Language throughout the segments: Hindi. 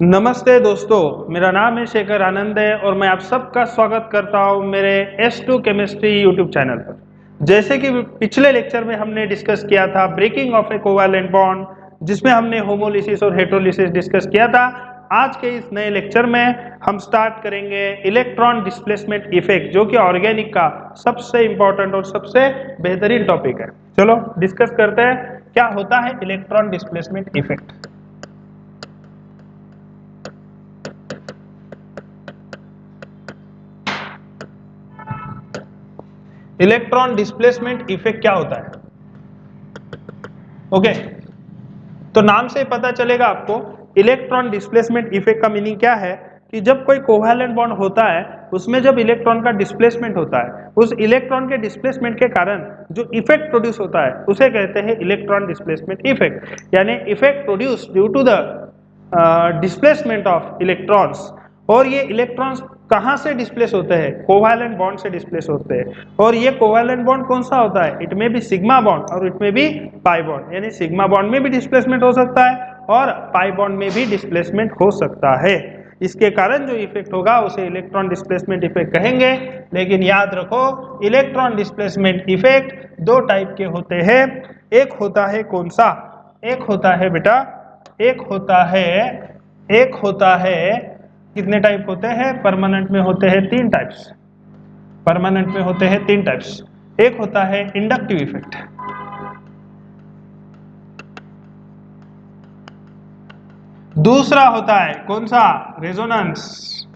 नमस्ते दोस्तों, मेरा नाम है शेखर आनंद है और मैं आप सबका स्वागत करता हूं मेरे S2 केमिस्ट्री यूट्यूब चैनल पर। जैसे कि पिछले लेक्चर में हमने डिस्कस किया था breaking of a covalent bond, जिसमें हमने होमोलिसिस और हेटेरोलिसिस डिस्कस किया था। आज के इस नए लेक्चर में हम स्टार्ट करेंगे इलेक्ट्रॉन डिस्प्लेसमेंट इफेक्ट, जो कि ऑर्गेनिक का सबसे इंपॉर्टेंट और सबसे बेहतरीन टॉपिक है। चलो डिस्कस करते हैं क्या होता है electron displacement effect. Electron displacement effect क्या होता है? ओके, तो नाम से पता चलेगा आपको इलेक्ट्रॉन डिस्प्लेसमेंट इफेक्ट का मीनिंग क्या है कि जब कोई कोवैलेंट बॉन्ड होता है उसमें जब इलेक्ट्रॉन का डिस्प्लेसमेंट होता है, उस इलेक्ट्रॉन के डिस्प्लेसमेंट के कारण जो इफेक्ट प्रोड्यूस होता है उसे कहते हैं इलेक्ट्रॉन डिस्प्लेसमेंट इफेक्ट। यानी effect produce due to the displacement of electrons. और ये इलेक्ट्रॉन्स कहाँ से डिस्प्लेस होते हैं? कोवैलेंट बॉन्ड से डिस्प्लेस होते हैं। और ये कोवैलेंट बॉन्ड कौन सा होता है? इट में भी सिग्मा बॉन्ड और इट में भी पाई बॉन्ड। यानी सिग्मा बॉन्ड में भी डिस्प्लेसमेंट हो सकता है और पाई बॉन्ड में भी डिस्प्लेसमेंट हो सकता है। इसके कारण जो इफेक्ट होगा उसे इलेक्ट्रॉन डिस्प्लेसमेंट इफेक्ट कहेंगे। लेकिन याद रखो, इलेक्ट्रॉन डिस्प्लेसमेंट इफेक्ट दो टाइप के होते हैं। एक होता है कौन सा? एक होता है बेटा, एक होता है कितने टाइप होते हैं? परमानेंट में होते हैं तीन टाइप्स। परमानेंट में होते हैं तीन टाइप्स। एक होता है इंडक्टिव इफेक्ट, दूसरा होता है कौन सा? रेजोनेंस,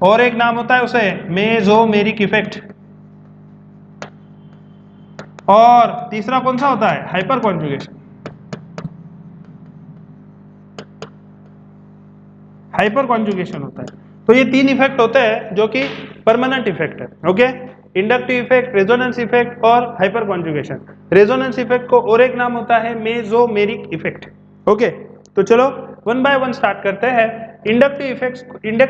और एक नाम होता है उसे मेसोमेरिक इफेक्ट, और तीसरा कौन सा होता है? Hyper conjugation. हाइपर कॉन्जुगेशन होता है। तो ये तीन इफेक्ट होते हैं जो कि परमानेंट इफेक्ट है। Okay, inductive effect, resonance effect और हाइपर कॉन्जुगेशन। रेजोनेंस इफेक्ट को और एक नाम होता है मेसोमेरिक इफेक्ट। ओके, तो चलो वन बाय वन स्टार्ट करते हैं। इंडक्टिव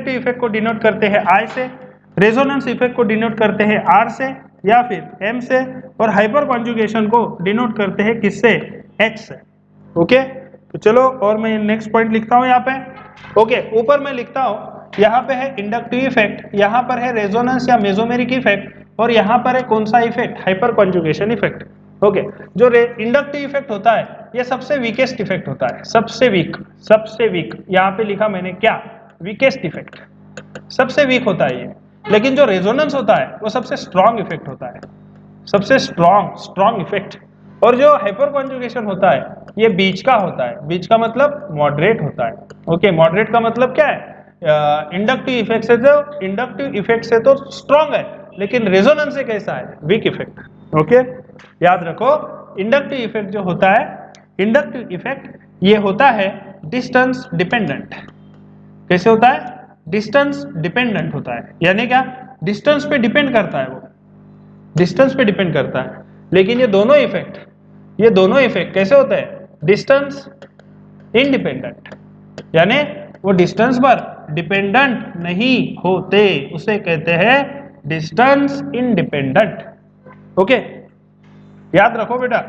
इफेक्ट को डिनोट करते हैं I से, रेजोनेंस इफेक्ट को डिनोट करते हैं R से या फिर M से, और हाइपर कॉन्जुगेशन को डिनोट करते हैं किससे? H से। ओके, तो चलो और मैं नेक्स्ट पॉइंट लिखता हूं यहाँ पे। ओके, ऊपर मैं लिखता हूं, यहाँ पे है इंडक्टिव इफेक्ट, यहाँ पर है रेजोनेंस या मेसोमेरिक इफेक्ट, और यहाँ पर है कौन सा effect? Hyper conjugation effect. Okay, जो इंडक्टिव इफेक्ट होता है ये सबसे वीकेस्ट इफेक्ट होता है, सबसे वीक। यहाँ पे लिखा मैंने क्या? वीकेस्ट इफेक्ट, सबसे वीक होता है ये। लेकिन जो रेजोनेंस होता है वो सबसे स्ट्रॉन्ग इफेक्ट होता है, सबसे स्ट्रॉन्ग इफेक्ट। और जो हाइपर कॉन्जुगेशन होता है ये बीच का होता है। बीच का मतलब मॉडरेट होता है। ओके, मॉडरेट का मतलब क्या है? इंडक्टिव इफेक्ट से तो स्ट्रॉन्ग है, लेकिन रेजोनेंस से कैसा है? Weak effect. ओके, याद रखो, इंडक्टिव इफेक्ट जो होता है, इंडक्टिव इफेक्ट ये होता है डिस्टेंस डिपेंडेंट। कैसे होता है? डिस्टेंस डिपेंडेंट होता है। यानी क्या? डिस्टेंस पे डिपेंड करता है, वो डिस्टेंस पे डिपेंड करता है। लेकिन ये दोनों इफेक्ट कैसे होते हैं? Distance independent. यानी वो डिस्टेंस पर डिपेंडेंट नहीं होते, उसे कहते हैं डिस्टेंस इंडिपेंडेंट। ओके, याद रखो बेटा,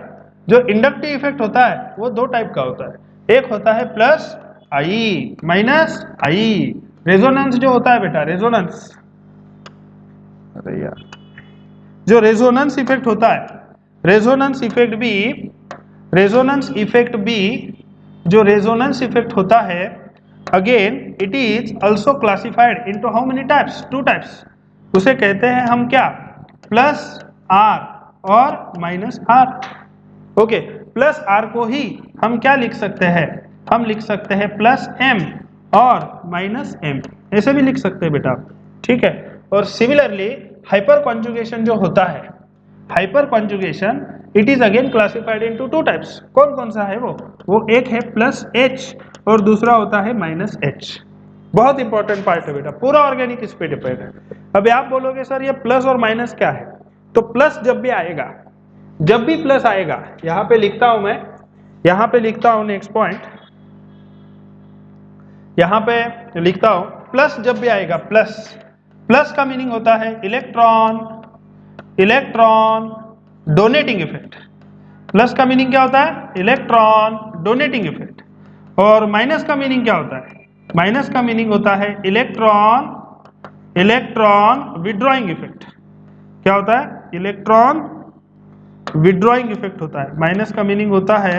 जो इंडक्टिव इफेक्ट होता है वो दो टाइप का होता है। एक होता है plus I minus I. Resonance जो होता है बेटा, रेजोनेंस, अरे यार, जो रेजोनेंस इफेक्ट होता है, रेजोनेंस इफेक्ट होता है, again it is also classified into how many types? Two types. उसे कहते हैं हम क्या? प्लस आर और minus R. Okay, plus R को ही हम क्या लिख सकते हैं? हम लिख सकते हैं प्लस एम और माइनस एम, ऐसे भी लिख सकते हैं बेटा। ठीक है, और सिमिलरली हाइपर कॉन्जुगेशन जो होता है, hyper conjugation it is again classified into two types. कौन कौन सा है वो एक है प्लस एच और दूसरा होता है माइनस एच। बहुत इंपॉर्टेंट पार्ट है बेटा, पूरा ऑर्गेनिक इस पे डिपेंड है। अभी आप बोलोगे सर ये प्लस और माइनस क्या है? तो प्लस जब भी प्लस आएगा, यहां पे लिखता हूं मैं, यहां पे लिखता हूं नेक्स्ट पॉइंट, यहां पे लिखता हूं प्लस जब भी आएगा, प्लस का मीनिंग होता है इलेक्ट्रॉन डोनेटिंग इफेक्ट। प्लस का मीनिंग क्या होता है? Electron donating effect. और माइनस का मीनिंग क्या होता है? माइनस का मीनिंग होता है इलेक्ट्रॉन विड्रॉइंग इफेक्ट। क्या होता है? इलेक्ट्रॉन विड्रॉइंग इफेक्ट होता है। माइनस का मीनिंग होता है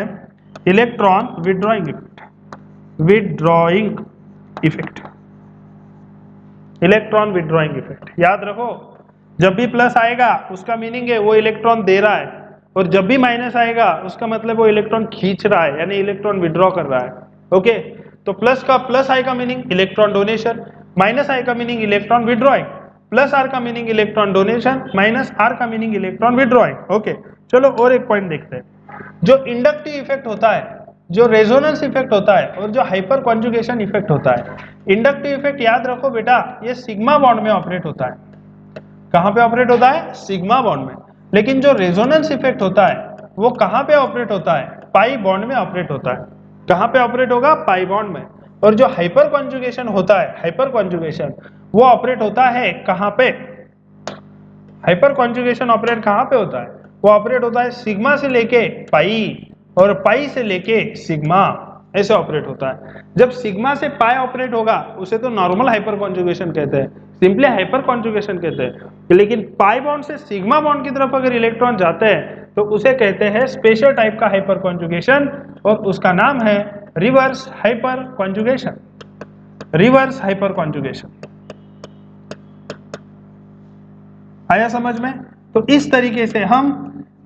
electron withdrawing effect, withdrawing effect, electron withdrawing effect. याद रखो, जब भी प्लस आएगा उसका मीनिंग है वो इलेक्ट्रॉन दे रहा है, और जब भी माइनस आएगा उसका मतलब वो इलेक्ट्रॉन खींच रहा है, यानी इलेक्ट्रॉन विड्रॉ कर रहा है। ओके, तो प्लस आई का meaning electron donation, minus I का meaning electron withdrawing, plus R का meaning electron donation, minus R का मीनिंग इलेक्ट्रॉन विड्रॉइंग। ओके, चलो और एक पॉइंट देखते हैं। जो इंडक्टिव इफेक्ट होता है, जो रेजोनेंस इफेक्ट होता है, और जो हाइपर कॉन्जुगेशन इफेक्ट होता है। इंडक्टिव इफेक्ट याद रखो बेटा, ये सिग्मा बॉन्ड में ऑपरेट होता है। कहां पे ऑपरेट होता है? सिग्मा बॉन्ड में। लेकिन जो रेजोनेंस इफेक्ट होता है वो कहां पे ऑपरेट होता है? पाई बॉन्ड में ऑपरेट होता है। कहां पे ऑपरेट होगा? पाई बॉन्ड में। और जो हाइपर कॉन्जुगेशन होता है, हाइपर कॉन्जुगेशन, वो ऑपरेट होता है कहां पे? हाइपर कॉन्जुगेशन ऑपरेट कहां पे होता है? वो ऑपरेट होता है सिग्मा से लेके पाई, और पाई से लेके सिग्मा, ऐसे ऑपरेट होता है। जब सिग्मा से पाई ऑपरेट होगा उसे तो नॉर्मल हाइपर कॉन्जुगेशन कहते हैं, सिंपली हाइपर कॉन्जुगेशन कहते हैं। लेकिन पाई बॉन्ड से सिग्मा बॉन्ड की तरफ अगर इलेक्ट्रॉन जाते हैं तो उसे कहते हैं स्पेशल टाइप का हाइपर कॉन्जुगेशन, और उसका नाम है reverse hyper conjugation. Reverse hyper conjugation. आया समझ में? तो इस तरीके से हम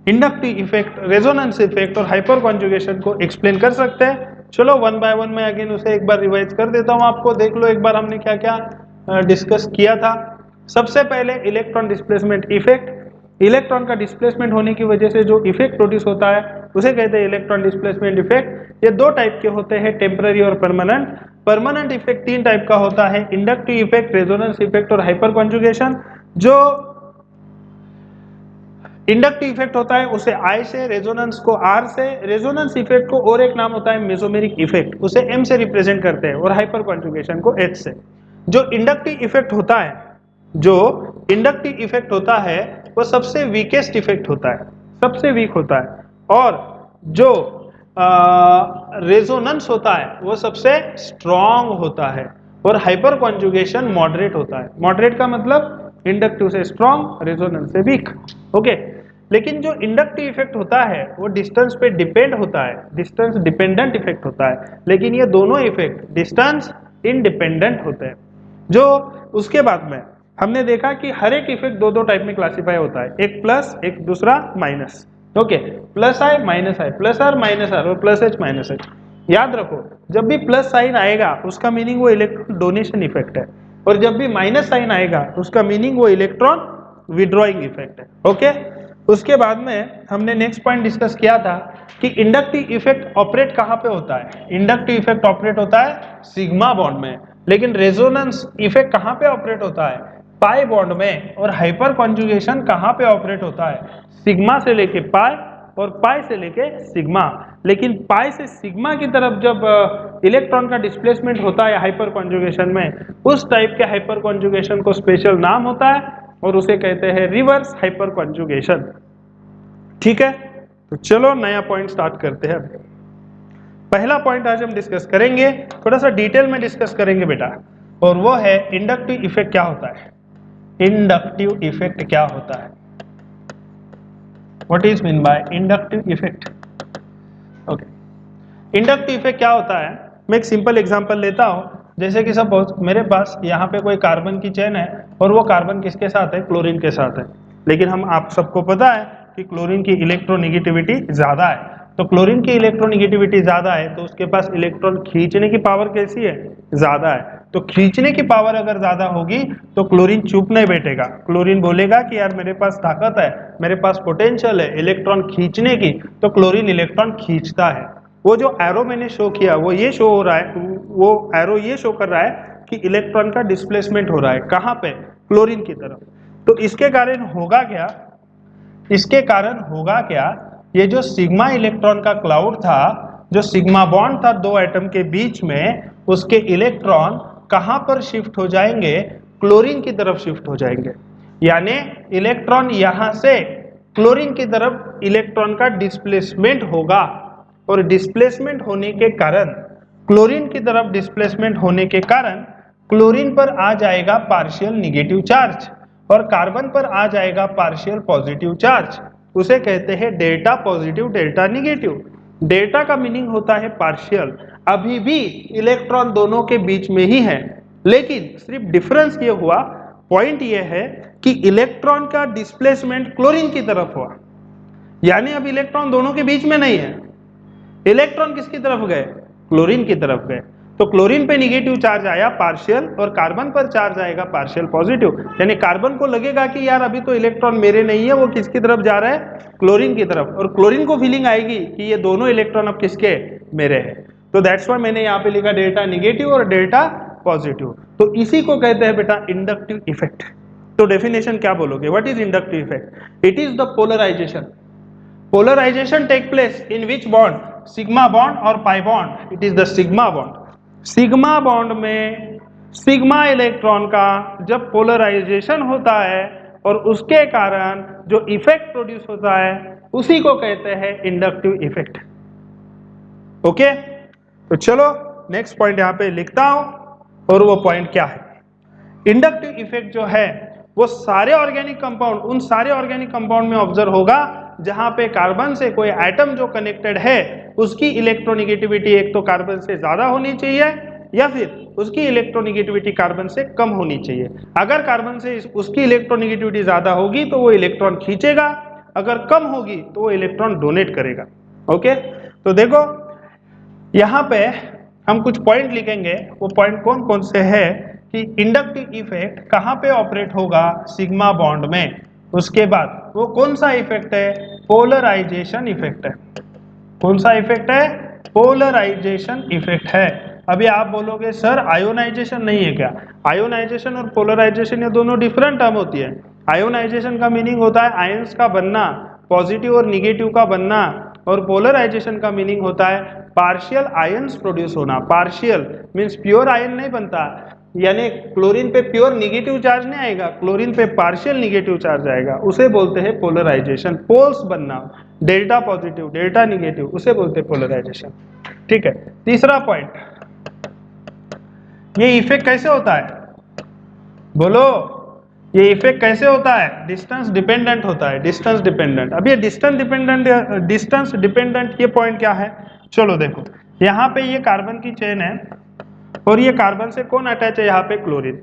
इंडक्टिव इफेक्ट, रेजोनेंस इफेक्ट और हाइपर कॉन्जुगेशन को एक्सप्लेन कर सकते हैं। चलो वन बाय वन में अगेन उसे एक बार रिवाइज कर देता हूं आपको, देख लो एक बार हमने क्या क्या डिस्कस किया था। सबसे पहले इलेक्ट्रॉन डिस्प्लेसमेंट इफेक्ट। इलेक्ट्रॉन का डिस्प्लेसमेंट होने की वजह से जो इफेक्ट प्रोड्यूस होता है उसे कहते हैं इलेक्ट्रॉन डिस्प्लेसमेंट इफेक्ट। ये दो टाइप के होते हैं, टेम्पररी और परमानेंट। परमानेंट इफेक्ट तीन टाइप का होता है, इंडक्टिव इफेक्ट, रेजोनेंस इफेक्ट और हाइपर कॉन्जुगेशन। जो इंडक्टिव इफेक्ट होता है उसे आई से, रेजोनेंस को आर से, रेजोनेंस इफेक्ट को और एक नाम होता है मेसोमेरिक इफेक्ट, उसे एम से रिप्रेजेंट करते हैं, और हाइपर कॉन्जुगेशन को एच से। जो इंडक्टिव इफेक्ट होता है, जो इंडक्टिव इफेक्ट होता है वो सबसे वीकेस्ट इफेक्ट होता है, सबसे वीक होता है। और जो रेजोनेंस होता है वो सबसे स्ट्रॉन्ग होता है, और हाइपर कॉन्जुगेशन मॉडरेट होता है। मॉडरेट का मतलब इंडक्टिव से स्ट्रॉन्ग, रेजोनेंस से वीक। ओके, लेकिन जो इंडक्टिव इफेक्ट होता है वो डिस्टेंस पे डिपेंड होता है, डिस्टेंस डिपेंडेंट इफेक्ट होता है। लेकिन ये दोनों इफेक्ट डिस्टेंस इंडिपेंडेंट होते हैं। जो उसके बाद में हमने देखा कि हर एक इफेक्ट दो दो टाइप में क्लासिफाई होता है, एक प्लस, एक दूसरा minus. Okay, plus I, minus I, plus R, minus R, और प्लस एच, माइनस एच। याद रखो, जब भी प्लस साइन आएगा उसका मीनिंग वो इलेक्ट्रॉन डोनेशन इफेक्ट है, और जब भी माइनस साइन आएगा उसका मीनिंग वो इलेक्ट्रॉन विड्रॉइंग इफेक्ट है। ओके, उसके बाद में हमने नेक्स्ट पॉइंट डिस्कस किया था कि इंडक्टिव इफेक्ट ऑपरेट कहां पे होता है? इंडक्टिव इफेक्ट ऑपरेट होता है सिग्मा बॉन्ड में। लेकिन रेजोनेंस इफेक्ट कहां पे ऑपरेट होता है? पाई बॉन्ड में। और हाइपर कॉन्जुगेशन कहां पे ऑपरेट होता है? सिग्मा से लेके पाई, और पाई से लेके सिग्मा। लेकिन पाई से सिग्मा की तरफ जब इलेक्ट्रॉन का डिस्प्लेसमेंट होता है हाइपर कॉन्जुगेशन में, उस टाइप के हाइपर कॉन्जुगेशन को स्पेशल नाम होता है, और उसे कहते हैं रिवर्स हाइपर कॉन्जुगेशन। ठीक है, तो चलो नया पॉइंट स्टार्ट करते हैं। पहला पॉइंट आज हम डिस्कस करेंगे, थोड़ा सा डिटेल में डिस्कस करेंगे बेटा, और वो है इंडक्टिव इफेक्ट क्या होता है। इंडक्टिव इफेक्ट क्या होता है? What is mean by inductive effect? Okay, inductive effect क्या होता है? मैं एक सिंपल एग्जांपल लेता हूं। जैसे कि सपोज मेरे पास यहाँ पे कोई कार्बन की चेन है, और वो कार्बन किसके साथ है? क्लोरीन के साथ है। लेकिन हम आप सबको पता है कि क्लोरीन की इलेक्ट्रोनेगेटिविटी ज्यादा है। तो क्लोरीन की इलेक्ट्रोनेगेटिविटी ज्यादा है तो उसके पास इलेक्ट्रॉन खींचने की पावर कैसी है? ज्यादा है। तो खींचने की पावर अगर ज्यादा होगी तो क्लोरीन चुप नहीं बैठेगा, क्लोरीन बोलेगा कि यार मेरे पास ताकत है, मेरे पास पोटेंशियल है इलेक्ट्रॉन खींचने की, तो क्लोरीन इलेक्ट्रॉन खींचता है। वो जो एरो मैंने शो किया वो ये शो हो रहा है, वो एरो ये शो कर रहा है कि इलेक्ट्रॉन का डिस्प्लेसमेंट हो रहा है कहां पे? क्लोरीन की तरफ। तो इसके कारण होगा क्या? इसके कारण होगा क्या? ये जो सिग्मा इलेक्ट्रॉन का क्लाउड था, जो सिग्मा बॉन्ड था दो एटम के बीच में, उसके इलेक्ट्रॉन कहां पर शिफ्ट हो जाएंगे? क्लोरीन की तरफ शिफ्ट हो जाएंगे। यानी इलेक्ट्रॉन यहां से क्लोरीन की तरफ इलेक्ट्रॉन का डिस्प्लेसमेंट होगा, और डिस्प्लेसमेंट होने के कारण क्लोरीन की तरफ डिस्प्लेसमेंट होने के कारण क्लोरीन पर आ जाएगा पार्शियल निगेटिव चार्ज और कार्बन पर आ जाएगा पार्शियल पॉजिटिव चार्ज। उसे कहते हैं delta positive delta negative. Delta का मीनिंग होता है पार्शियल। अभी भी इलेक्ट्रॉन दोनों के बीच में ही है, लेकिन सिर्फ डिफरेंस ये हुआ, पॉइंट ये है कि इलेक्ट्रॉन का डिस्प्लेसमेंट क्लोरीन की तरफ हुआ, यानी अब इलेक्ट्रॉन दोनों के बीच में नहीं है। इलेक्ट्रॉन किसकी तरफ गए? क्लोरीन की तरफ गए। तो क्लोरीन पे निगेटिव चार्ज आया पार्शियल और कार्बन पर चार्ज आएगा पार्शियल पॉजिटिव, यानी कार्बन को लगेगा कि यार अभी तो इलेक्ट्रॉन मेरे नहीं है, वो किसकी तरफ जा रहा है? क्लोरीन की तरफ। और क्लोरीन को फीलिंग आएगी कि ये दोनों इलेक्ट्रॉन अब किसके? मेरे हैं। तो दैट्स व्हाई मैंने यहाँ पे लिखा डेल्टा निगेटिव और डेल्टा पॉजिटिव। तो इसी को कहते हैं बेटा इंडक्टिव इफेक्ट। तो डेफिनेशन क्या बोलोगे? What is inductive effect? It is the polarization. Polarization take place in which bond? Sigma bond और pi bond. It is the sigma bond. Sigma bond में सिग्मा इलेक्ट्रॉन का जब पोलराइजेशन होता है और उसके कारण जो इफेक्ट प्रोड्यूस होता है उसी को कहते हैं इंडक्टिव इफेक्ट। ओके, तो चलो नेक्स्ट पॉइंट यहां पे लिखता हूं, और वो पॉइंट क्या है? इंडक्टिव इफेक्ट जो है वो सारे ऑर्गेनिक कंपाउंड, उन सारे ऑर्गेनिक कंपाउंड में ऑब्जर्व होगा जहां पे कार्बन से कोई एटम जो कनेक्टेड है उसकी इलेक्ट्रोनिगेटिविटी एक तो कार्बन से ज्यादा होनी चाहिए या फिर उसकी इलेक्ट्रोनिगेटिविटी कार्बन से कम होनी चाहिए। अगर कार्बन से उसकी इलेक्ट्रोनिगेटिविटी ज्यादा होगी तो वो इलेक्ट्रॉन खींचेगा, अगर कम होगी तो वो इलेक्ट्रॉन डोनेट करेगा। ओके, तो देखो यहाँ पे हम कुछ पॉइंट लिखेंगे। वो पॉइंट कौन कौन से है कि इंडक्टिव इफेक्ट कहाँ पे ऑपरेट होगा? सिग्मा बॉन्ड में। उसके बाद वो कौन सा इफेक्ट है? पोलराइजेशन इफेक्ट है। कौन सा इफेक्ट है? पोलराइजेशन इफेक्ट है। अभी आप बोलोगे सर आयोनाइजेशन नहीं है क्या? आयोनाइजेशन और पोलराइजेशन ये दोनों डिफरेंट टर्म होती है। आयोनाइजेशन का मीनिंग होता है आयंस का बनना, पॉजिटिव और निगेटिव का बनना, और पोलराइजेशन का मीनिंग होता है पार्शियल आयंस प्रोड्यूस होना। पार्शियल मींस प्योर आयन नहीं बनता, यानी क्लोरीन पे प्योर निगेटिव चार्ज नहीं आएगा, क्लोरीन पे पार्शियल निगेटिव चार्ज आएगा, उसे बोलते हैं पोलराइजेशन। पोल्स बनना, डेल्टा पॉजिटिव डेल्टा निगेटिव, उसे बोलते हैं पोलराइजेशन। ठीक है, तीसरा पॉइंट, ये इफेक्ट कैसे होता है? बोलो, ये इफेक्ट कैसे होता है? डिस्टेंस डिपेंडेंट होता है। Distance dependent. अब ये डिस्टेंस डिपेंडेंट ये पॉइंट क्या है? चलो देखो, यहाँ पे ये कार्बन की चेन है और ये कार्बन से कौन अटैच है? यहाँ पे क्लोरीन।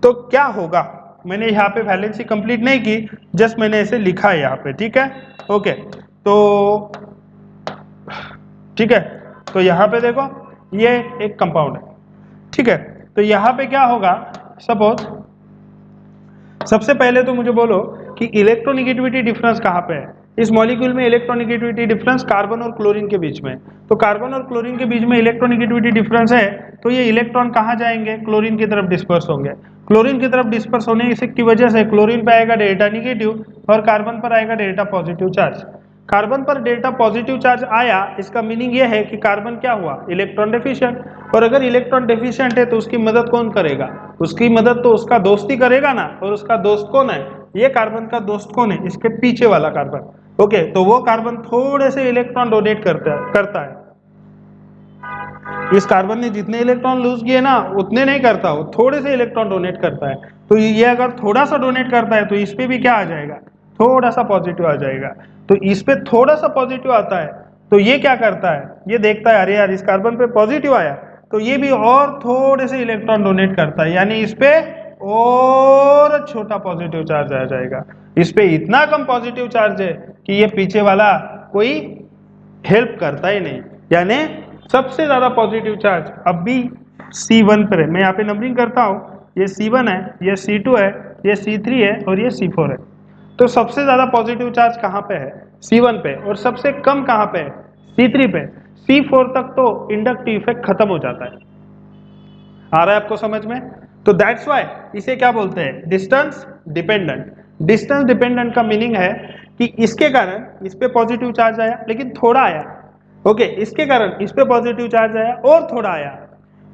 तो क्या होगा? मैंने यहाँ पे वैलेंसी कंप्लीट नहीं की, जस्ट मैंने इसे लिखा है यहाँ पे। ठीक है, ओके, तो ठीक है, तो यहाँ पे देखो ये एक कंपाउंड है। ठीक है, तो यहाँ पे क्या होगा? सपोज सबसे पहले तो मुझे बोलो कि इलेक्ट्रोनिगेटिविटी डिफरेंस कहाँ पे है? इस मॉलिक्यूल में इलेक्ट्रोनिगेटिविटी डिफरेंस कार्बन और क्लोरीन के बीच में। तो कार्बन और क्लोरीन के बीच में इलेक्ट्रोनिगेटिविटी डिफरेंस है, तो ये इलेक्ट्रॉन कहाँ जाएंगे? क्लोरीन की तरफ डिस्पर्स होंगे। क्लोरीन की तरफ डिस्पर्स होने की वजह से क्लोरीन पे आएगा डेल्टा निगेटिव और कार्बन पर आएगा डेल्टा पॉजिटिव चार्ज। कार्बन पर डेल्टा पॉजिटिव चार्ज आया, इसका मीनिंग यह है कि कार्बन क्या हुआ? Electron deficient. और अगर इलेक्ट्रॉन डेफिशिएंट है तो उसकी मदद कौन करेगा? उसकी मदद तो उसका दोस्त ही करेगा ना। और उसका दोस्त कौन है? ये कार्बन का दोस्त कौन है? इसके पीछे वाला कार्बन। ओके, तो वो कार्बन थोड़े से इलेक्ट्रॉन डोनेट करता है। इस कार्बन ने जितने इलेक्ट्रॉन लूज किए ना उतने नहीं करता, वो थोड़े से इलेक्ट्रॉन डोनेट करता है। तो ये अगर थोड़ा सा डोनेट करता है तो इस पे भी क्या आ जाएगा? थोड़ा सा पॉजिटिव आ जाएगा। तो इस पे थोड़ा सा पॉजिटिव आता है तो ये क्या करता है? ये देखता है अरे यार इस कार्बन पे पॉजिटिव आया, तो ये भी और थोड़े से इलेक्ट्रॉन डोनेट करता है, यानी इस पे और छोटा पॉजिटिव चार्ज आ जाएगा। इस पे इतना कम पॉजिटिव चार्ज है कि ये पीछे वाला कोई हेल्प करता ही नहीं, यानी सबसे ज्यादा पॉजिटिव चार्ज अब भी C1 पर है। मैं यहाँ पे नंबरिंग करता हूँ, ये C1 है, ये C2 है, ये C3 है और ये C4 है। तो सबसे ज्यादा पॉजिटिव चार्ज कहाँ पे है? C1 पे। और सबसे कम कहाँ पे है? C3 पे। C4 तक तो इंडक्टिव इफेक्ट खत्म हो जाता है। आ रहा है आपको समझ में? तो दैट्स व्हाई इसे क्या बोलते हैं? Distance dependent. डिस्टेंस डिपेंडेंट का मीनिंग है कि इसके कारण इस पे पॉजिटिव चार्ज आया लेकिन थोड़ा आया। ओके, इसके कारण इस पे पॉजिटिव चार्ज आया और थोड़ा आया।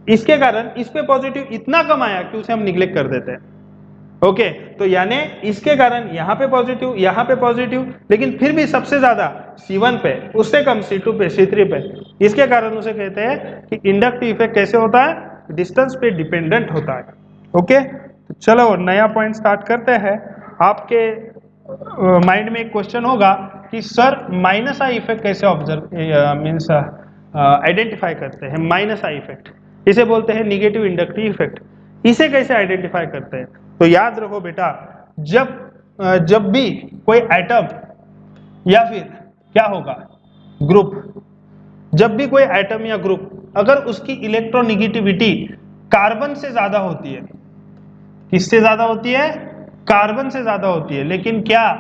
इसके कारण इस पे पॉजिटिव इतना कम आया कि उसे हम निग्लेक्ट कर देते हैं। ओके, तो यानी इसके कारण यहाँ पे पॉजिटिव, यहाँ पे पॉजिटिव, लेकिन फिर भी सबसे ज्यादा C1 पे, उससे कम C2 पे, C3 पे, इसके कारण उसे कहते हैं कि इंडक्टिव इफेक्ट कैसे होता है, डिस्टेंस पे डिपेंडेंट होता है। ओके, तो चलो नया पॉइंट स्टार्ट करते हैं। आपके माइंड में एक क्वेश्चन होगा कि सर माइनस आई इफेक्ट कैसे ऑब्जर्व मीन्स आइडेंटिफाई करते हैं। माइनस आई इफेक्ट, इसे बोलते हैं निगेटिव इंडक्टिव इफेक्ट। इसे कैसे आइडेंटिफाई करते हैं? तो याद रखो बेटा, जब भी कोई एटम या फिर क्या होगा, ग्रुप, जब भी कोई एटम या ग्रुप अगर उसकी इलेक्ट्रोनिगेटिविटी कार्बन से ज्यादा होती है, किससे ज्यादा होती है? कार्बन से ज्यादा होती है, लेकिन क्या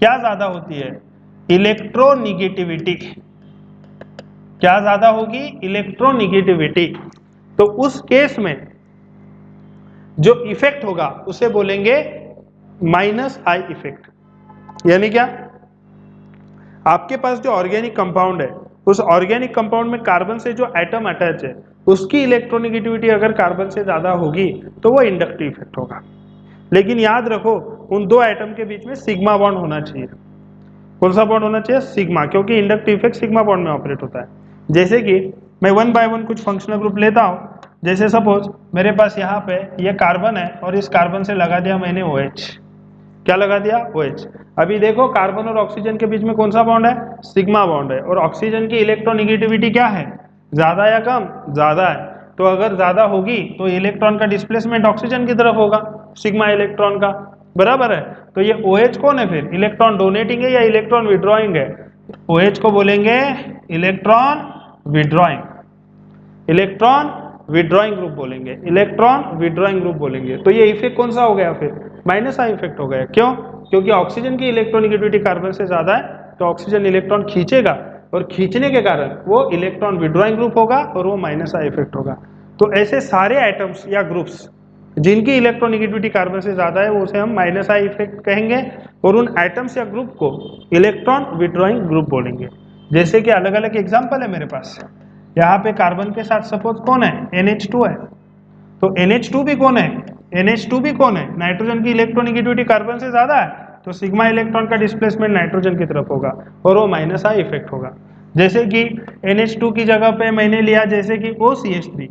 क्या ज्यादा होती है? इलेक्ट्रोनिगेटिविटी। क्या ज्यादा होगी? इलेक्ट्रोनिगेटिविटी। तो उस केस में जो इफेक्ट होगा उसे बोलेंगे माइनस आई इफेक्ट। यानी क्या, आपके पास जो ऑर्गेनिक कंपाउंड है, उस ऑर्गेनिक कंपाउंड में कार्बन से जो एटम अटैच है, उसकी इलेक्ट्रोनिगेटिविटी अगर कार्बन से ज्यादा होगी तो वो इंडक्टिव इफेक्ट होगा। लेकिन याद रखो, उन दो एटम के बीच में सिग्मा बॉन्ड होना चाहिए। कौन सा बॉन्ड होना चाहिए? सिग्मा, क्योंकि इंडक्टिव इफेक्ट सिग्मा बॉन्ड में ऑपरेट होता है। जैसे कि मैं वन बाय वन कुछ फंक्शनल ग्रुप लेता हूं। जैसे सपोज मेरे पास यहाँ पे ये कार्बन है और इस कार्बन से लगा दिया मैंने OH। क्या लगा दिया? OH। अभी देखो कार्बन और ऑक्सीजन के बीच में कौन सा बॉन्ड है? सिग्मा बॉन्ड है। और ऑक्सीजन की इलेक्ट्रोनिगेटिविटी क्या है? ज्यादा या कम? ज्यादा है। तो अगर ज्यादा होगी तो इलेक्ट्रॉन का डिस्प्लेसमेंट ऑक्सीजन की तरफ होगा, सिग्मा इलेक्ट्रॉन का, बराबर है। तो ये OH कौन है फिर? इलेक्ट्रॉन डोनेटिंग है या इलेक्ट्रॉन विड्रॉइंग है? OH को बोलेंगे electron withdrawing, electron withdrawing group बोलेंगे, इलेक्ट्रॉन विड्रॉइंग ग्रुप बोलेंगे। तो ये इफेक्ट कौन सा हो गया फिर? माइनस आई इफेक्ट हो गया। क्यों? क्योंकि ऑक्सीजन की इलेक्ट्रोनिगेटिविटी कार्बन से ज्यादा है, तो ऑक्सीजन इलेक्ट्रॉन खींचेगा और खींचने के कारण वो इलेक्ट्रॉन विड्रॉइंग ग्रुप होगा और वो माइनस आई इफेक्ट होगा। तो ऐसे सारे आइटम्स या ग्रुप्स जिनकी इलेक्ट्रोनिगेटिविटी कार्बन से ज्यादा है, वो उसे हम माइनस आई इफेक्ट कहेंगे, और उन आइटम्स या ग्रुप को इलेक्ट्रॉन विड्रॉइंग ग्रुप बोलेंगे। जैसे कि अलग अलग एग्जांपल है मेरे पास। यहाँ पे कार्बन के साथ सपोज कौन है? NH2 है। तो NH2 भी कौन है? NH2 भी कौन है? नाइट्रोजन की इलेक्ट्रोनिगेटिविटी कार्बन से ज्यादा है, तो सिग्मा इलेक्ट्रॉन का डिस्प्लेसमेंट नाइट्रोजन की तरफ होगा और वो माइनस आई इफेक्ट होगा। जैसे कि NH2 की जगह पे मैंने लिया जैसे कि OCH3,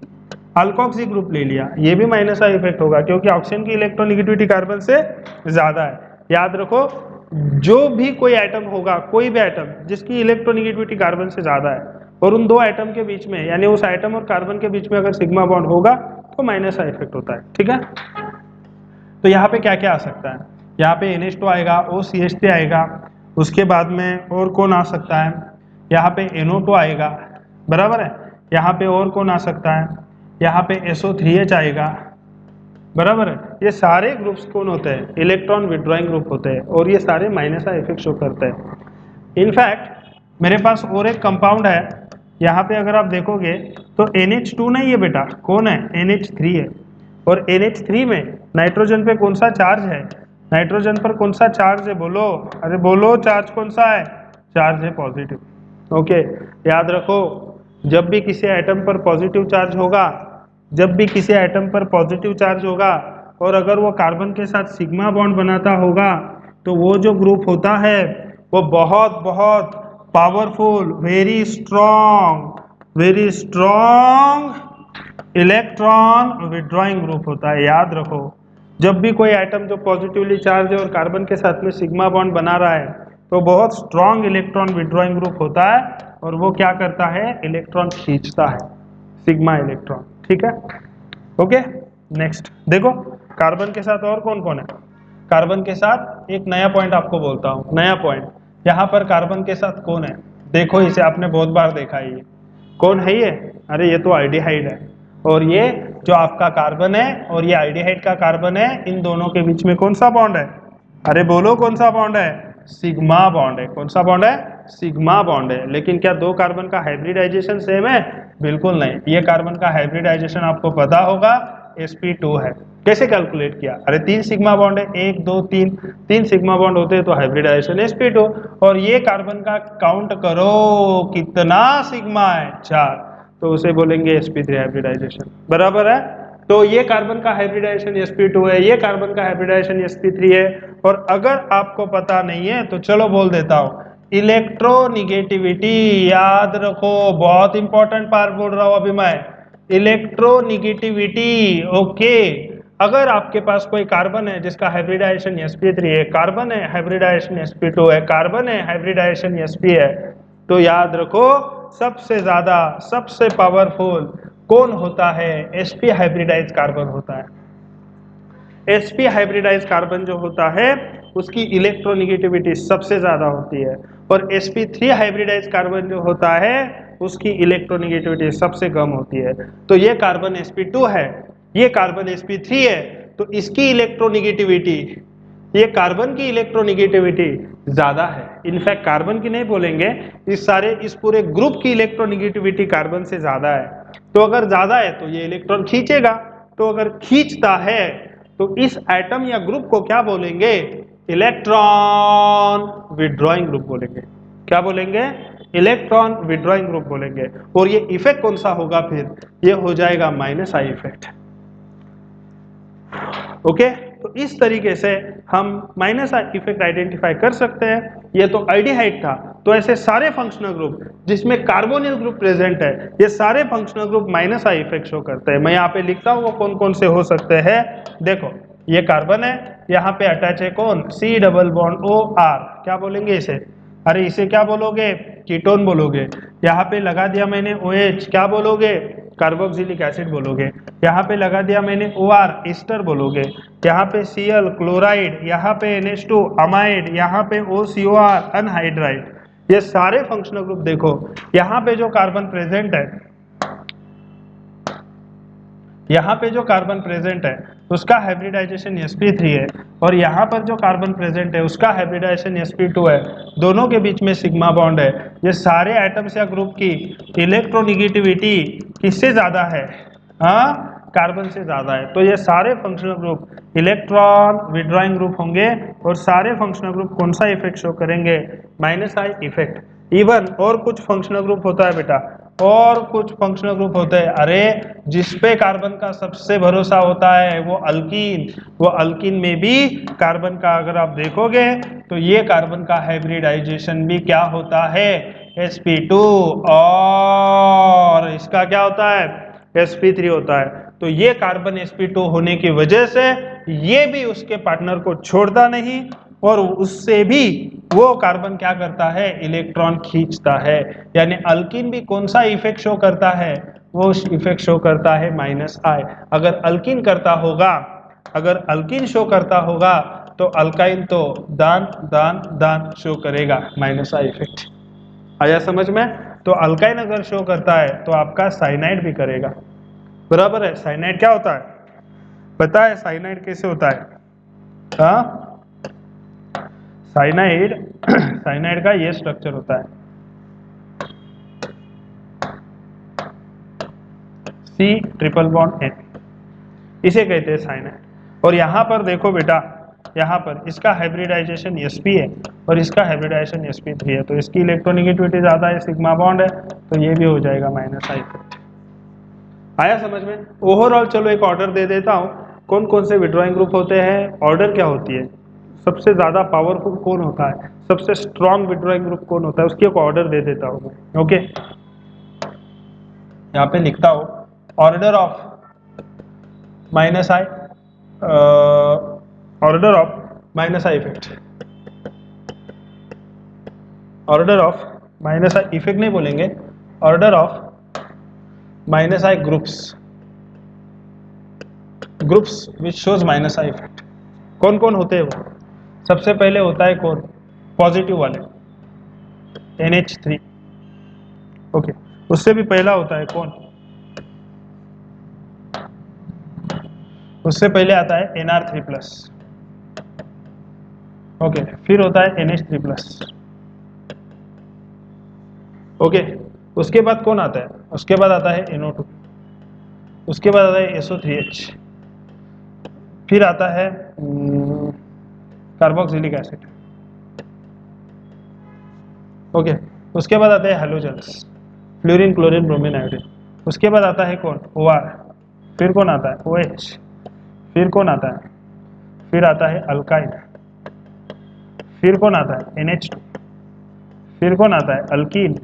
अल्कोक्सी ग्रुप ले लिया, ये भी माइनस आई इफेक्ट होगा क्योंकि ऑक्सीजन की इलेक्ट्रोनिगेटिविटी कार्बन से ज्यादा है। याद रखो, जो भी कोई एटम होगा, कोई भी एटम जिसकी इलेक्ट्रोनिगेटिविटी कार्बन से ज्यादा है और उन दो एटम के बीच में, यानी उस एटम और कार्बन के बीच में अगर सिग्मा बॉन्ड होगा तो माइनस आई इफेक्ट होता है। ठीक है, तो यहाँ पे क्या क्या आ सकता है? यहाँ पे NH2 आएगा, OCH3 आएगा, उसके बाद में और कौन आ सकता है? यहाँ पे NO2 आएगा, बराबर है। यहाँ पे और कौन आ सकता है? यहाँ पे SO3H आएगा, बराबर है। ये सारे ग्रुप्स कौन होते हैं? इलेक्ट्रॉन विड्रॉइंग ग्रुप होते हैं और ये सारे माइनस आई इफेक्ट शो करते हैं। इनफैक्ट मेरे पास और एक कंपाउंड है, यहाँ पे अगर आप देखोगे तो NH2 नहीं है बेटा, कौन है? NH3 है। और NH3 में नाइट्रोजन पे कौन सा चार्ज है? नाइट्रोजन पर कौन सा चार्ज है? बोलो, अरे बोलो, चार्ज कौन सा है? चार्ज है पॉजिटिव। ओके, याद रखो, जब भी किसी एटम पर पॉजिटिव चार्ज होगा, जब भी किसी एटम पर पॉजिटिव चार्ज होगा और अगर वो कार्बन के साथ सिग्मा बॉन्ड बनाता होगा, तो वो जो ग्रुप होता है वो बहुत बहुत powerful, very strong electron withdrawing group होता है। याद रखो, जब भी कोई एटम जो पॉजिटिवली चार्ज है और कार्बन के साथ में सिग्मा बॉन्ड बना रहा है, तो बहुत स्ट्रॉन्ग इलेक्ट्रॉन विड्रॉइंग ग्रुप होता है और वो क्या करता है? इलेक्ट्रॉन खींचता है, सिग्मा इलेक्ट्रॉन। ठीक है, ओके। नेक्स्ट देखो, कार्बन के साथ और कौन कौन है? कार्बन के साथ एक नया पॉइंट आपको बोलता हूँ, नया पॉइंट। यहाँ पर कार्बन के साथ कौन है? देखो, इसे आपने बहुत बार देखा है। ये कौन है? ये, अरे ये तो आल्डिहाइड है। और ये जो आपका कार्बन है और ये आल्डिहाइड का कार्बन है, इन दोनों के बीच में कौन सा बॉन्ड है? अरे बोलो, कौन सा बॉन्ड है? सिग्मा बॉन्ड है। कौन सा बॉन्ड है? सिग्मा बॉन्ड है। लेकिन क्या दो कार्बन का हाइब्रिडाइजेशन सेम है? बिल्कुल नहीं। ये कार्बन का हाइब्रिडाइजेशन आपको पता होगा, sp2 है। कैसे कैलकुलेट किया? अरे 3 सिग्मा बॉन्ड है, 1 2 3, 3 सिग्मा बॉन्ड होते हैं तो हाइब्रिडाइजेशन sp2। और ये कार्बन का काउंट करो कितना सिग्मा है? 4, तो उसे बोलेंगे sp3 हाइब्रिडाइजेशन, बराबर है। तो ये कार्बन का हाइब्रिडाइजेशन sp2 है, ये कार्बन का हाइब्रिडाइजेशन sp3 है। और अगर आपको पता नहीं है तो चलो बोल देता हूं, इलेक्ट्रोनिगेटिविटी, याद रखो, बहुत इंपॉर्टेंट पार्ट बोल रहा हूं अभी मैं, इलेक्ट्रोनिगेटिविटी। ओके, अगर आपके पास कोई कार्बन है जिसका हाइब्रिडाइजेशन sp3 है, कार्बन है हाइब्रिडाइजेशन sp2 है, कार्बन है हाइब्रिडाइजेशन sp है, तो याद रखो सबसे ज्यादा सबसे पावरफुल कौन होता है? sp हाइब्रिडाइज कार्बन होता है। sp हाइब्रिडाइज कार्बन जो होता है उसकी इलेक्ट्रोनिगेटिविटी सबसे ज्यादा होती है, और sp3 हाइब्रिडाइज कार्बन जो होता है उसकी इलेक्ट्रोनिगेटिविटी सबसे कम होती है। तो ये कार्बन sp2 है, ये कार्बन sp3 है, तो इसकी इलेक्ट्रोनिगेटिविटी, ये कार्बन की इलेक्ट्रोनिगेटिविटी ज्यादा है। इनफैक्ट कार्बन की नहीं बोलेंगे, इस पूरे ग्रुप की इलेक्ट्रोनिगेटिविटी कार्बन से ज्यादा है। तो अगर ज्यादा है तो ये इलेक्ट्रॉन खींचेगा, तो अगर खींचता है तो इस एटम या ग्रुप को क्या बोलेंगे? इलेक्ट्रॉन विड्रॉइंग ग्रुप बोलेंगे। क्या बोलेंगे? इलेक्ट्रॉन विड्रॉइंग ग्रुप बोलेंगे। और ये इफेक्ट कौन सा होगा फिर? ये हो जाएगा माइनस आई इफेक्ट। ओके, तो इस तरीके से हम माइनस आई इफेक्ट आइडेंटिफाई कर सकते हैं। ये तो आल्डिहाइड था, तो ऐसे सारे फंक्शनल ग्रुप जिसमें कार्बोनिल ग्रुप प्रेजेंट है, ये सारे functional group minus I effect show करते हैं। मैं यहाँ पे लिखता हूँ वो कौन कौन से हो सकते हैं। देखो, ये कार्बन है, यहाँ पे अटैच है कौन? C डबल बॉन्ड OR, क्या बोलेंगे इसे? अरे इसे क्या बोलोगे? कीटोन बोलोगे। यहाँ पे लगा दिया मैंने OH, क्या बोलोगे? कार्बोक्सिलिक एसिड बोलोगे। यहाँ पे लगा दिया मैंने OR, ईस्टर बोलोगे। यहाँ पे Cl क्लोराइड, यहाँ पे NH2 अमाइड, यहाँ पे OCOR अनहाइड्राइड। ये सारे फंक्शनल ग्रुप देखो, यहाँ पे जो कार्बन प्रेजेंट है, यहाँ पे जो कार्बन प्रेजेंट है उसका हाइब्रिडाइजेशन sp3 है, और यहाँ पर जो कार्बन प्रेजेंट है उसका हाइब्रिडाइजेशन sp2 है। दोनों के बीच में सिग्मा बॉन्ड है। ये सारे एटम्स या ग्रुप की इलेक्ट्रोनिगेटिविटी किससे ज्यादा है? हाँ, कार्बन से ज्यादा है। तो ये सारे functional group electron withdrawing group होंगे, और सारे फंक्शनल ग्रुप कौन सा इफेक्ट शो करेंगे? Minus I effect. इवन और कुछ फंक्शनल ग्रुप होता है बेटा, और कुछ फंक्शनल ग्रुप होते हैं, अरे जिसपे कार्बन का सबसे भरोसा होता है वो अल्कीन। वो अल्कीन में भी कार्बन का अगर आप देखोगे तो ये कार्बन का हाइब्रिडाइजेशन भी क्या होता है? sp2, और इसका क्या होता है? sp3 होता है। तो ये कार्बन sp2 होने की वजह से ये भी उसके पार्टनर को छोड़ता नहीं, और उससे भी वो कार्बन क्या करता है? इलेक्ट्रॉन खींचता है। यानी अल्कीन भी कौन सा इफेक्ट शो करता है? वो इफेक्ट शो करता है माइनस आई। अगर अल्कीन करता होगा, अगर अल्कीन शो करता होगा तो अल्काइन तो दान दान दान शो करेगा, माइनस आई इफेक्ट। आया समझ में? तो अल्काइन अगर शो करता है तो आपका साइनाइड भी करेगा। बराबर है? साइनाइड क्या होता है? पता है साइनाइड कैसे होता है? हाँ, साइनाइड साइनाइड का ये स्ट्रक्चर होता है, C ट्रिपल बॉन्ड N, इसे कहते हैं साइनाइड। और यहाँ पर देखो बेटा, यहाँ पर इसका हाइब्रिडाइजेशन sp है और इसका हाइब्रिडाइजेशन sp3 है, तो इसकी इलेक्ट्रोनिगेटिविटी ज्यादा है, सिग्मा बॉन्ड है, तो ये भी हो जाएगा माइनस आई इफेक्ट। आया समझ में? ओवरऑल चलो एक ऑर्डर दे देता हूँ, कौन कौन से विड्रॉइंग ग्रुप होते हैं, ऑर्डर क्या होती है, सबसे ज्यादा पावरफुल कौन होता है, सबसे स्ट्रॉन्ग विड्रॉइंग ग्रुप कौन होता है, उसकी एक ऑर्डर दे देता हूँ मैं। ओके, यहाँ पे लिखता हूँ order of minus I, order of minus I effect, order of minus I effect नहीं बोलेंगे, order of minus I groups, groups which shows minus I effect. कौन कौन होते हैं वो? सबसे पहले होता है कौन? पॉजिटिव वाले, NH3। ओके, उससे भी पहला होता है कौन? उससे पहले आता है NR3+। ओके, फिर होता है NH3+। ओके, उसके बाद कौन आता है? उसके बाद आता है NO2, उसके बाद आता है SO3H, फिर आता है कार्बोक्सिलिक एसिड। ओके, उसके बाद आते हैं halogens, fluorine chlorine bromine iodine. उसके बाद आता है कौन? OR, फिर कौन आता है? OH, फिर कौन आता है? फिर आता है अल्काइन, फिर कौन आता है? NH2, फिर कौन आता है? अल्कीन।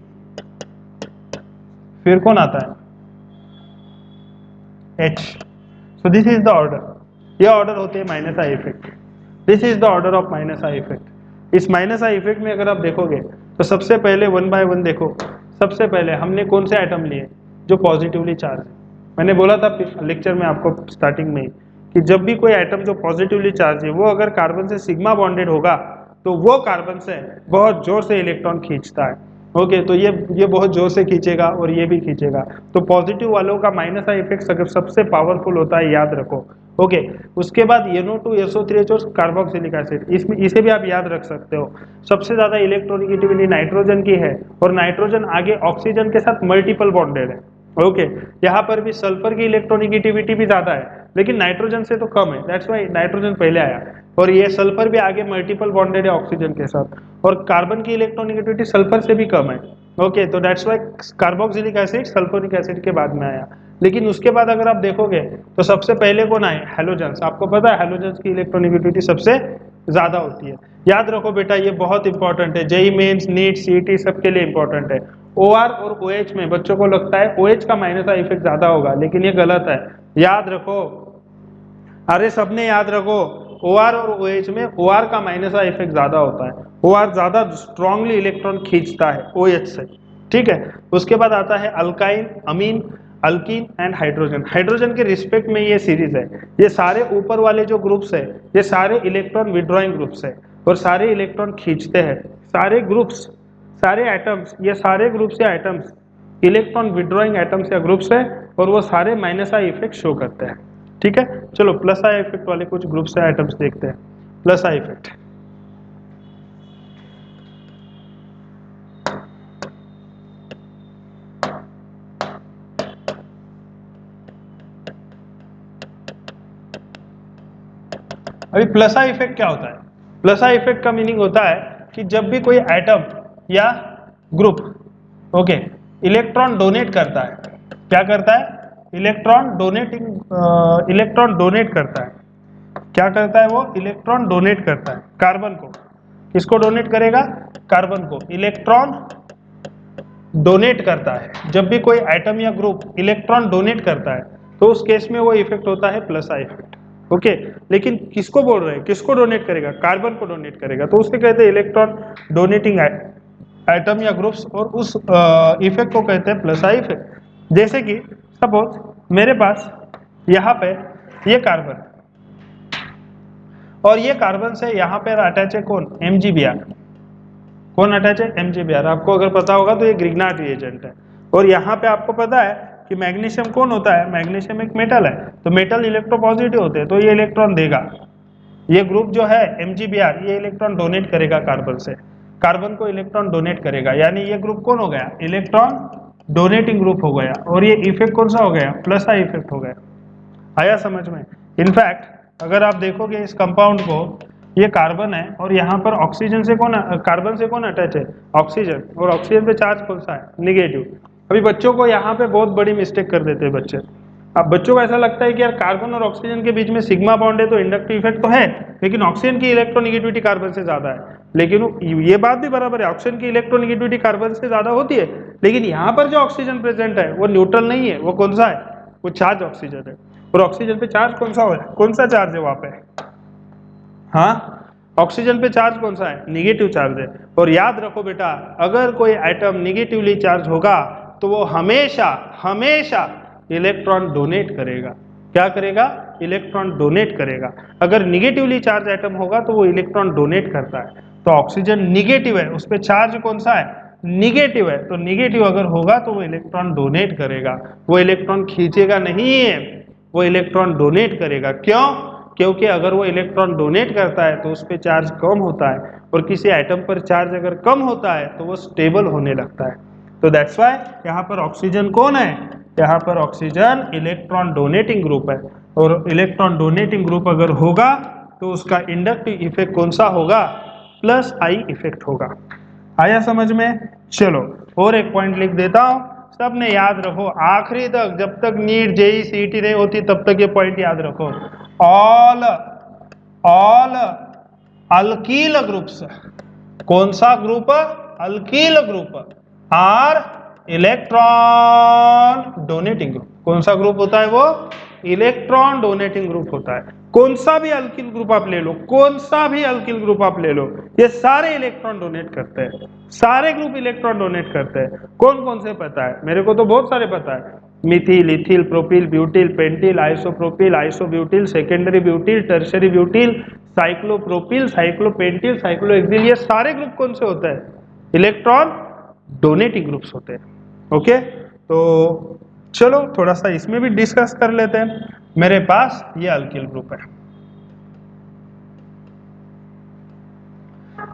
फिर कौन आता है? H। So this is the order. ये ऑर्डर होते हैं minus I effect. This is the order of minus I effect. इस माइनस आई इफेक्ट में अगर आप देखोगे तो सबसे पहले वन बाय वन देखो। सबसे पहले हमने कौन से एटम लिए जो पॉजिटिवली चार्ज है। मैंने बोला था लेक्चर में आपको स्टार्टिंग में ही कि जब भी कोई एटम जो पॉजिटिवली चार्ज है वो अगर कार्बन से सिग्मा बॉन्डेड होगा तो वो कार्बन से बहुत जोर से इलेक्ट्रॉन खींचता है। ओके, तो ये बहुत जोर से खींचेगा और ये भी खींचेगा। तो पॉजिटिव वालों का माइनस आई इफेक्ट अगर सबसे पावरफुल होता है, याद रखो। ओके, उसके बाद NO2 SO3H और कार्बोक्सिलिक एसिड, इसमें इसे भी आप याद रख सकते हो। सबसे ज्यादा इलेक्ट्रोनेगेटिविटी नाइट्रोजन की है और नाइट्रोजन आगे ऑक्सीजन के साथ मल्टीपल बॉन्डेड है। ओके, यहाँ पर भी सल्फर की इलेक्ट्रोनेगेटिविटी भी ज्यादा है लेकिन नाइट्रोजन से तो कम है, दैट्स व्हाई नाइट्रोजन पहले आया। और ये सल्फर भी आगे मल्टीपल बॉन्डेड है ऑक्सीजन के साथ, और कार्बन की इलेक्ट्रोनेगेटिविटी सल्फर से भी कम है। ओके, तो that's why carboxylic acid sulphuric acid के बाद में आया। लेकिन उसके बाद अगर आप देखोगे तो सबसे पहले कौन आए? हैलोजेंस। आपको पता है हैलोजेंस की इलेक्ट्रोनेगेटिविटी सबसे ज्यादा होती है। याद रखो बेटा, ये बहुत इंपॉर्टेंट है, जेई मेंस, नीट, सीईटी सबके लिए इंपॉर्टेंट है। OR और OH में बच्चों को लगता है OH का माइनस आई इफेक्ट ज्यादा होगा, लेकिन ये गलत है। याद रखो, अरे सबने याद रखो, OR और OH में OR का माइनस आई इफेक्ट ज्यादा होता है। OR ज्यादा स्ट्रांगली इलेक्ट्रॉन खींचता है OH से। ठीक है, उसके बाद आता है alkyne, amine, alkene and hydrogen. Hydrogen के रिस्पेक्ट में ये सीरीज है। ये सारे ऊपर वाले जो ग्रुप्स है ये सारे इलेक्ट्रॉन विड्रॉइंग ग्रुप्स है और सारे इलेक्ट्रॉन खींचते हैं। सारे ग्रुप्स, सारे एटम्स, ये सारे ग्रुप्स या एटम्स इलेक्ट्रॉन विड्रॉइंग एटम्स या ग्रुप्स है और वो सारे माइनस आई इफेक्ट शो करते हैं। ठीक है, चलो प्लस आई इफेक्ट वाले कुछ ग्रुप्स या एटम्स देखते हैं। प्लस आई इफेक्ट, अभी प्लस आई इफेक्ट क्या होता है? प्लस आई इफेक्ट का मीनिंग होता है कि जब भी कोई एटम या ग्रुप ओके इलेक्ट्रॉन डोनेट करता है, क्या करता है? इलेक्ट्रॉन डोनेट करता है। क्या करता है वो? इलेक्ट्रॉन डोनेट करता है कार्बन को। किसको डोनेट करेगा? कार्बन को इलेक्ट्रॉन डोनेट करता है। जब भी कोई एटम या ग्रुप इलेक्ट्रॉन डोनेट करता है तो उस केस में वो इफेक्ट होता है प्लस आई इफेक्ट। ओके, लेकिन किसको बोल रहे हैं? किसको डोनेट करेगा? कार्बन को डोनेट करेगा, तो उसके कहते हैं इलेक्ट्रॉन डोनेटिंग एटम या ग्रुप्स, और उस इफेक्ट को कहते हैं प्लस आई इफेक्ट। जैसे कि सपोज मेरे पास यहाँ पे ये कार्बन और ये कार्बन से यहाँ पे अटैच है कौन? MgBr। कौन अटैच है? MgBr। आपको अगर पता होगा तो ये ग्रिग्नार्ड रिएजेंट है। और यहाँ पे आपको पता है कि मैग्नीशियम कौन होता है? मैग्नीशियम एक मेटल है, तो मेटल इलेक्ट्रोपॉजिटिव होते हैं तो ये इलेक्ट्रॉन देगा। ये ग्रुप जो है MgBr ये इलेक्ट्रॉन डोनेट करेगा कार्बन से, कार्बन को इलेक्ट्रॉन डोनेट करेगा, यानी ये ग्रुप कौन हो गया? इलेक्ट्रॉन डोनेटिंग ग्रुप हो गया। और ये इफेक्ट कौन सा हो गया? प्लस आई इफेक्ट हो गया। आया समझ में? इनफैक्ट अगर आप देखोगे इस कंपाउंड को, ये कार्बन है और यहाँ पर ऑक्सीजन से कौन, कार्बन से कौन अटैच है? ऑक्सीजन। और ऑक्सीजन पे चार्ज कौन सा है? निगेटिव। अभी बच्चों को यहाँ पे बहुत बड़ी मिस्टेक कर देते हैं बच्चे। अब बच्चों को ऐसा लगता है कि यार कार्बन और ऑक्सीजन के बीच में सिग्मा बॉन्ड है तो इंडक्टिव इफेक्ट तो है, लेकिन ऑक्सीजन की इलेक्ट्रोनेगेटिविटी कार्बन से ज्यादा है। लेकिन ये बात भी बराबर है, ऑक्सीजन की इलेक्ट्रोनेगेटिविटी कार्बन से ज्यादा होती है, लेकिन यहाँ पर जो ऑक्सीजन प्रेजेंट है वो न्यूट्रल नहीं है। वो कौन सा है? वो चार्ज ऑक्सीजन है। और ऑक्सीजन पे चार्ज कौन सा हो? कौन सा चार्ज है वहां पे? हाँ, ऑक्सीजन पे चार्ज कौन सा है? निगेटिव चार्ज है। और याद रखो बेटा, अगर कोई एटम निगेटिवली चार्ज होगा तो वो हमेशा हमेशा इलेक्ट्रॉन डोनेट करेगा। क्या करेगा? इलेक्ट्रॉन डोनेट करेगा। अगर निगेटिवली चार्ज एटम होगा तो वो इलेक्ट्रॉन डोनेट करता है। तो ऑक्सीजन निगेटिव है, उस पर चार्ज कौन सा है? निगेटिव है। तो निगेटिव अगर होगा तो वो इलेक्ट्रॉन डोनेट करेगा, वो इलेक्ट्रॉन खींचेगा नहीं है, वो इलेक्ट्रॉन डोनेट करेगा। क्यों? क्योंकि अगर वो इलेक्ट्रॉन डोनेट करता है तो उस पर चार्ज कम होता है, और किसी एटम पर चार्ज अगर कम होता है तो वो स्टेबल होने लगता है। तो दैट्स व्हाई यहाँ पर ऑक्सीजन कौन है? यहाँ पर ऑक्सीजन इलेक्ट्रॉन डोनेटिंग ग्रुप है। और इलेक्ट्रॉन डोनेटिंग ग्रुप अगर होगा तो उसका इंडक्टिव इफेक्ट कौन सा होगा? प्लस आई इफेक्ट होगा। आया समझ में? चलो और एक पॉइंट लिख देता हूं, सबने याद रखो आखिरी तक, जब तक नीट जेई सीईटी नहीं होती तब तक ये पॉइंट याद रखो। ऑल अल्कील ग्रुप्स, कौन सा group? Alkyl group are electron donating group. कौन सा ग्रुप होता है वो? इलेक्ट्रॉन डोनेटिंग ग्रुप होता है। कौन सा भी अल्किल ग्रुप आप ले लो, कौन सा भी अल्किल ग्रुप आप ले लो, ये सारे इलेक्ट्रॉन डोनेट करते हैं, सारे ग्रुप इलेक्ट्रॉन डोनेट करते हैं। कौन कौन से पता है? मेरे को तो बहुत सारे पता है, methyl, ethyl, propyl, butyl, pentyl, isopropyl, isobutyl, secondary butyl, tertiary butyl, cyclopropyl, cyclopentyl, cyclohexyl, ये सारे ग्रुप कौन से होते हैं? इलेक्ट्रॉन डोनेटिंग ग्रुप्स होते हैं। ओके, तो चलो थोड़ा सा इसमें भी डिस्कस कर लेते हैं। मेरे पास ये अल्किल ग्रुप है,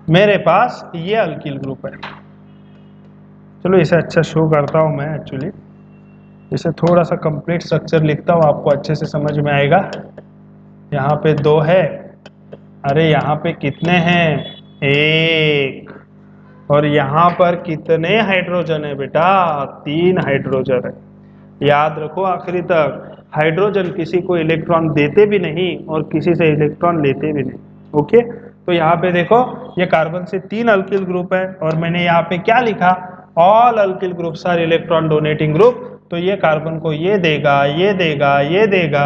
मेरे पास ये अल्किल ग्रुप है। चलो इसे अच्छा शो करता हूं मैं, एक्चुअली इसे थोड़ा सा कंप्लीट स्ट्रक्चर लिखता हूं, आपको अच्छे से समझ में आएगा। यहाँ पे 2 है, अरे यहाँ पे कितने हैं? 1। और यहाँ पर कितने हाइड्रोजन है बेटा? 3 हाइड्रोजन है। याद रखो आखिरी तक, हाइड्रोजन किसी को इलेक्ट्रॉन देते भी नहीं और किसी से इलेक्ट्रॉन लेते भी नहीं। ओके, तो यहाँ पे देखो ये कार्बन से 3 अल्किल ग्रुप है और मैंने यहाँ पे क्या लिखा? All alkyl groups are electron donating group. तो ये कार्बन को ये देगा, ये देगा, ये देगा,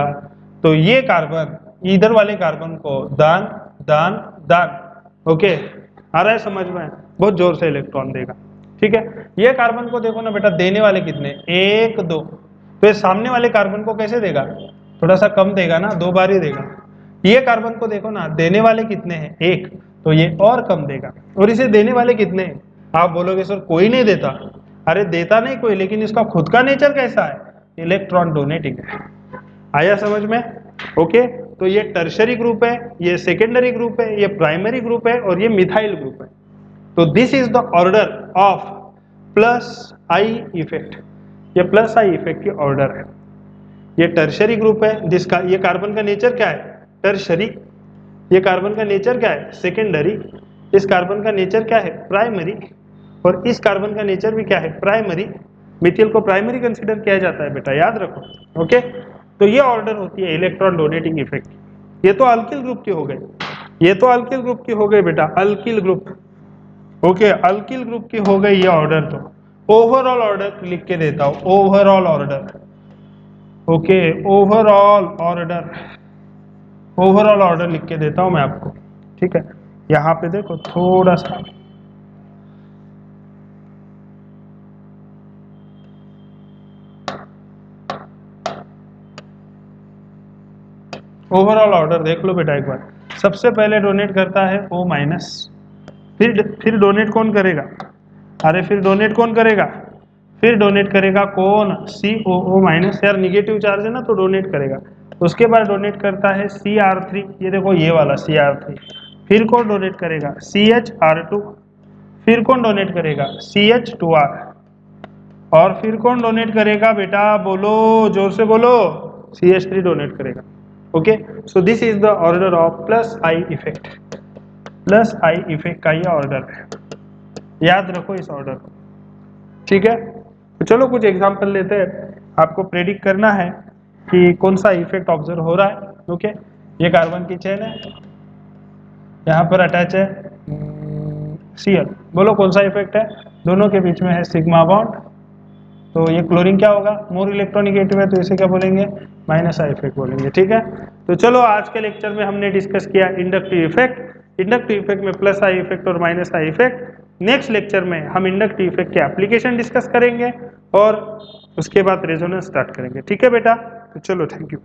तो ये कार्बन इधर वाले कार्बन को दान दान दान। ओके, आ रहा है समझ में? बहुत जोर से इलेक्ट्रॉन देगा। ठीक है, ये कार्बन को देखो ना बेटा, देने वाले कितने? 1 2। तो ये सामने वाले कार्बन को कैसे देगा? थोड़ा सा कम देगा ना, 2 बार ही देगा। ये कार्बन को देखो ना, देने वाले कितने हैं? 1, तो ये और कम देगा। और इसे देने वाले कितने हैं? आप बोलोगे सर कोई नहीं देता। अरे देता नहीं कोई, लेकिन इसका खुद का नेचर कैसा है? इलेक्ट्रॉन डोनेटिंग है। आया समझ में? ओके, तो ये टर्शरी ग्रुप है, ये सेकेंडरी ग्रुप है, ये प्राइमरी ग्रुप है और ये मिथाइल ग्रुप है। तो this is the order of plus I effect. ये प्लस आई इफेक्ट की ऑर्डर है। ये टर्शरी ग्रुप है, जिसका ये कार्बन का नेचर क्या है? टर्शरी। ये कार्बन का नेचर क्या है? सेकेंडरी। इस कार्बन का नेचर क्या है? प्राइमरी। और इस कार्बन का नेचर भी क्या है? प्राइमरी। मिथिल को प्राइमरी कंसीडर किया जाता है बेटा, याद रखो। ओके, तो ये ऑर्डर होती है इलेक्ट्रॉन डोनेटिंग इफेक्ट। ये तो अल्किल ग्रुप की हो गई, ये तो अल्किल ग्रुप की हो गई बेटा, alkyl group. Okay, alkyl group की हो गई ये ऑर्डर। तो ओवरऑल ऑर्डर लिख के देता हूं, overall order. Okay, overall order, overall order लिख के देता हूं मैं आपको। ठीक है, यहां पे देखो थोड़ा सा, ओवरऑल ऑर्डर देख लो बेटा एक बार। सबसे पहले डोनेट करता है O माइनस, फिर डोनेट कौन करेगा? अरे फिर डोनेट कौन करेगा? फिर डोनेट करेगा कौन? COO माइनस, यार निगेटिव चार्ज है ना तो डोनेट करेगा। उसके बाद डोनेट करता है Cr3, ये देखो ये वाला Cr3। फिर कौन डोनेट करेगा? CHR2। फिर कौन डोनेट करेगा? CH2R। और फिर कौन डोनेट करेगा बेटा? बोलो, जोर से बोलो। CH3 डोनेट करेगा। Okay, so this is the order of plus I effect. Plus I effect का ये ऑर्डर है, याद रखो इस ऑर्डर को। ठीक है, तो चलो कुछ एग्जांपल लेते हैं। आपको प्रेडिक्ट करना है कि कौन सा इफेक्ट ऑब्जर्व हो रहा है। ओके, ये कार्बन की चेन है, यहाँ पर अटैच है Cl। बोलो कौन सा इफेक्ट है? दोनों के बीच में है सिग्मा बॉन्ड। तो ये क्लोरीन क्या होगा? मोर इलेक्ट्रोनिगेटिव है, तो इसे क्या बोलेंगे? माइनस आई इफेक्ट बोलेंगे। ठीक है, तो चलो आज के लेक्चर में हमने डिस्कस किया इंडक्टिव इफेक्ट। इंडक्टिव इफेक्ट में प्लस आई इफेक्ट और minus I effect. Next lecture में हम इंडक्टिव इफेक्ट के एप्लीकेशन डिस्कस करेंगे और उसके बाद रेजोनेंस स्टार्ट करेंगे। ठीक है बेटा, तो चलो थैंक यू।